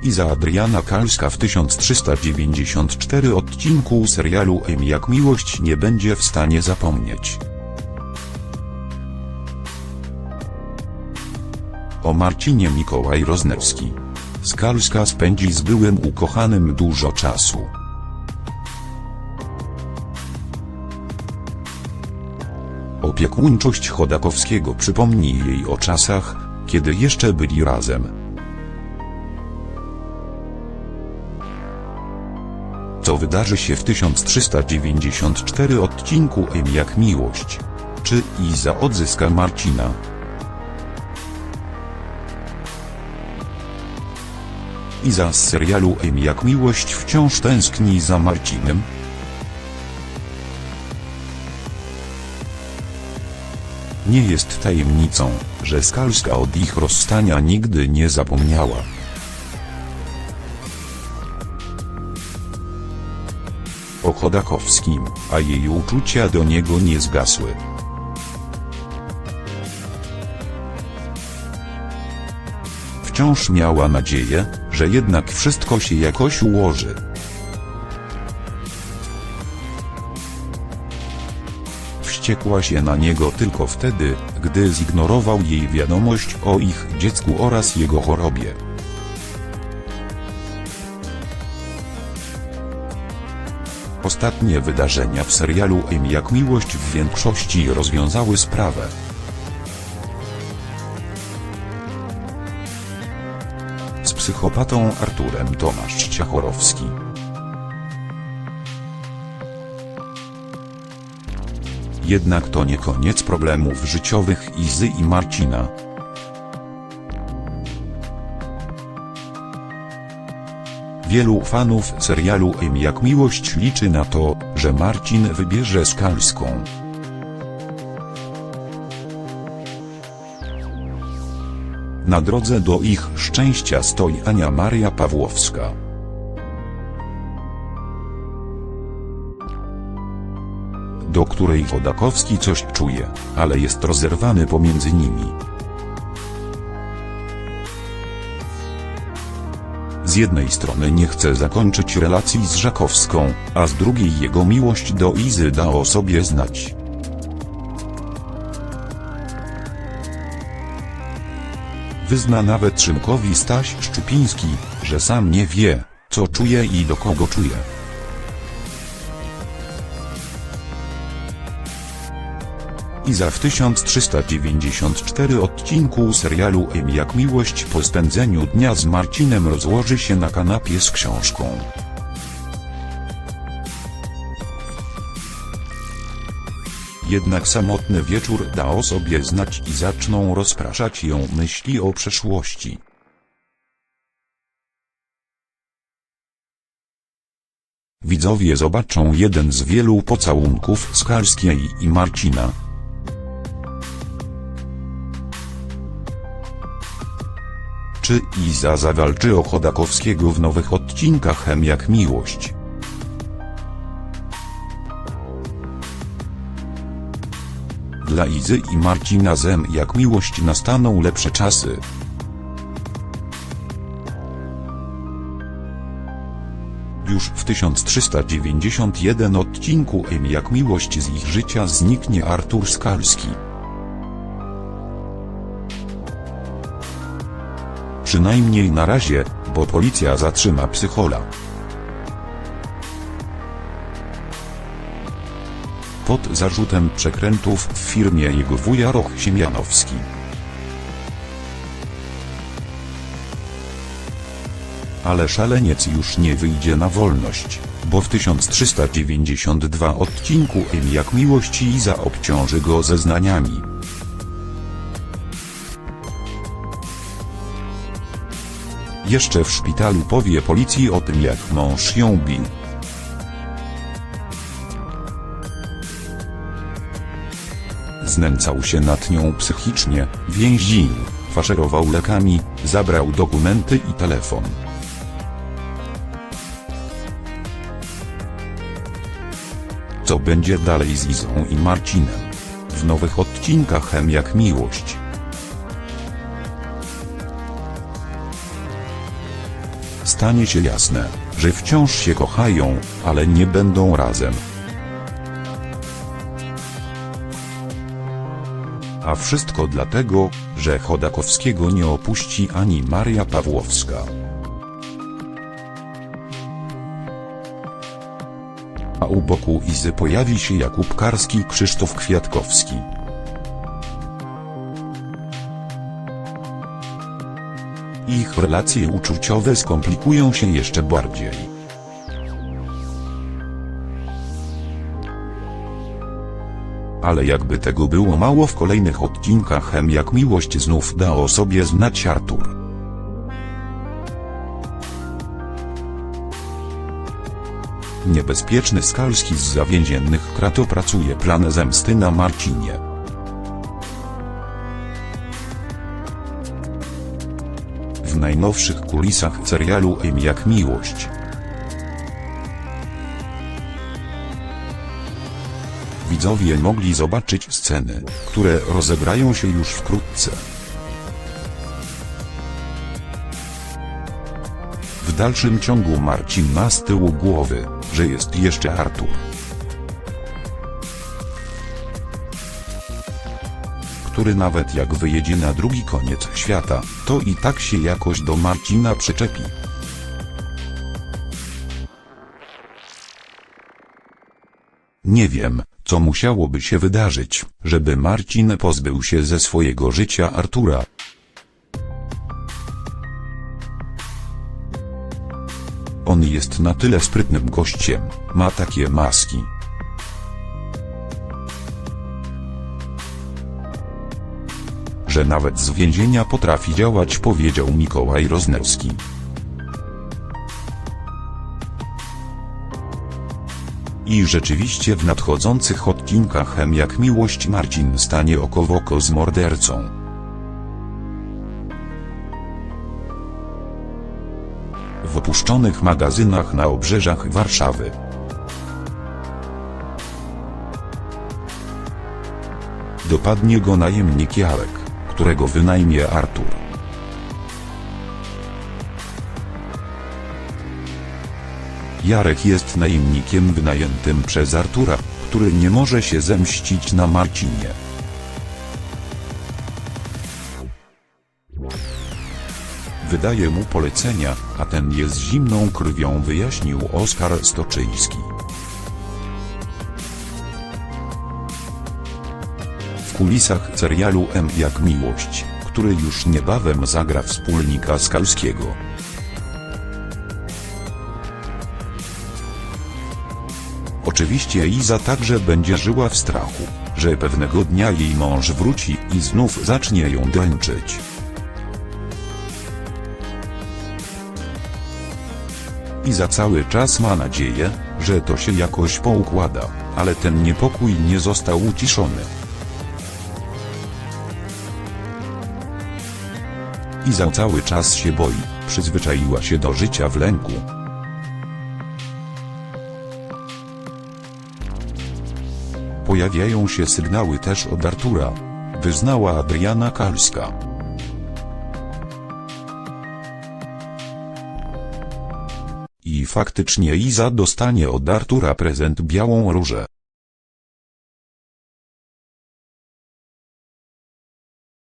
Iza Adriana Kalska w 1394 odcinku serialu M jak miłość nie będzie w stanie zapomnieć. O Marcinie Mikołaj Roznewski. Skalska spędzi z byłym ukochanym dużo czasu. Opiekuńczość Chodakowskiego przypomni jej o czasach, kiedy jeszcze byli razem. Co wydarzy się w 1394 odcinku M jak miłość? Czy Iza odzyska Marcina? Iza z serialu M jak miłość wciąż tęskni za Marcinem? Nie jest tajemnicą, że Skalska od ich rozstania nigdy nie zapomniała. O Chodakowskim, a jej uczucia do niego nie zgasły. Wciąż miała nadzieję, że jednak wszystko się jakoś ułoży. Wściekła się na niego tylko wtedy, gdy zignorował jej wiadomość o ich dziecku oraz jego chorobie. Ostatnie wydarzenia w serialu M jak miłość w większości rozwiązały sprawę. Z psychopatą Arturem Tomasz Ciachorowski. Jednak to nie koniec problemów życiowych Izy i Marcina. Wielu fanów serialu M jak miłość liczy na to, że Marcin wybierze Skalską. Na drodze do ich szczęścia stoi Ania Maria Pawłowska. Do której Chodakowski coś czuje, ale jest rozerwany pomiędzy nimi. Z jednej strony nie chce zakończyć relacji z Żakowską, a z drugiej jego miłość do Izy da o sobie znać. Wyzna nawet Szymkowi Staś Szczupiński, że sam nie wie, co czuje i do kogo czuje. Iza w 1394 odcinku serialu M jak miłość po spędzeniu dnia z Marcinem rozłoży się na kanapie z książką. Jednak samotny wieczór da o sobie znać i zaczną rozpraszać ją myśli o przeszłości. Widzowie zobaczą jeden z wielu pocałunków Skalskiej i Marcina. Czy Iza zawalczy o Chodakowskiego w nowych odcinkach M jak miłość? Dla Izy i Marcina z M jak miłość nastaną lepsze czasy. Już w 1391 odcinku M jak miłość z ich życia zniknie Artur Skalski. Przynajmniej na razie, bo policja zatrzyma psychola. Pod zarzutem przekrętów w firmie jego wuja Roch Siemianowski. Ale szaleniec już nie wyjdzie na wolność, bo w 1392 odcinku M jak miłość Iza obciąży go zeznaniami. Jeszcze w szpitalu powie policji o tym, jak mąż ją bił. Znęcał się nad nią psychicznie, więził, faszerował lekami, zabrał dokumenty i telefon. Co będzie dalej z Izą i Marcinem? W nowych odcinkach M jak miłość. stanie się jasne, że wciąż się kochają, ale nie będą razem. A wszystko dlatego, że Chodakowskiego nie opuści ani Maria Pawłowska. A u boku Izy pojawi się Jakub Karski i Krzysztof Kwiatkowski. Ich relacje uczuciowe skomplikują się jeszcze bardziej. Ale jakby tego było mało, w kolejnych odcinkach Jak miłość znów da o sobie znać Artur. Niebezpieczny Skalski zza więziennych krat opracuje plan zemsty na Marcinie. W najnowszych kulisach serialu Jak miłość widzowie mogli zobaczyć sceny, które rozegrają się już wkrótce. W dalszym ciągu Marcin ma z tyłu głowy, że jest jeszcze Artur, który nawet jak wyjedzie na drugi koniec świata, to i tak się jakoś do Marcina przyczepi. Nie wiem, co musiałoby się wydarzyć, żeby Marcin pozbył się ze swojego życia Artura. On jest na tyle sprytnym gościem, ma takie maski, że nawet z więzienia potrafi działać, powiedział Mikołaj Roznerski. I rzeczywiście w nadchodzących odcinkach Jak miłość Marcin stanie oko w oko z mordercą. W opuszczonych magazynach na obrzeżach Warszawy dopadnie go najemnik Jarek, którego wynajmie Artur. Jarek jest najemnikiem wynajętym przez Artura, który nie może się zemścić na Marcinie. Wydaje mu polecenia, a ten je z zimną krwią, wyjaśnił Oskar Stoczyński. W kulisach serialu Jak miłość, który już niebawem zagra wspólnika Skalskiego. Oczywiście Iza także będzie żyła w strachu, że pewnego dnia jej mąż wróci i znów zacznie ją dręczyć. Iza cały czas ma nadzieję, że to się jakoś poukłada, ale ten niepokój nie został uciszony. Iza cały czas się boi, przyzwyczaiła się do życia w lęku. Pojawiają się sygnały też od Artura, wyznała Adriana Kalska. I faktycznie Iza dostanie od Artura prezent, białą różę.